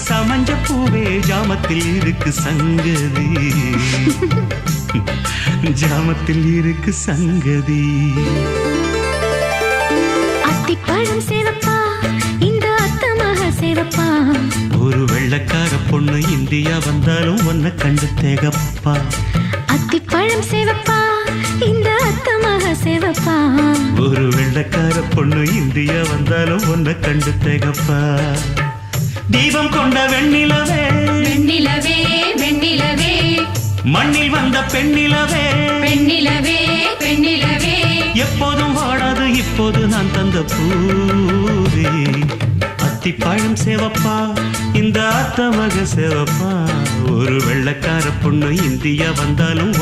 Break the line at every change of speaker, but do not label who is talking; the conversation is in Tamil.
சமஞ்ச பூவே ஜாமத்தில் இருக்கு சங்கதி ஜாமத்தில் இருக்கு சங்கதி
அத்திப்பழம் சேவப்பா இந்த அத்தமாக சேவப்பா
ஒரு வெள்ளக்கார பொண்ணு இந்தியா வந்தாலும் உன்னை கண்டு தேகப்பா
அத்திப்பழம் சேவப்பா இந்த அத்தமாக சேவப்பா
ஒரு வெள்ளக்கார பொண்ணு இந்தியா வந்தாலும் உன்னை கண்டு தேகப்பா தீபம் கொண்ட வெண்ணிலவே
வெண்ணிலவே வெண்ணிலவே
மண்ணில் வந்த பெண்ணிலவே
பெண்ணிலவே பெண்ணிலவே
எப்போதும் வாடாது இப்போது நான் தந்த பூவே அத்திப்பழம் சேவப்பா இந்த அத்தமக சேவப்பா ஒரு வெள்ளக்கார பொண்ணு இந்தியா வந்தாலும்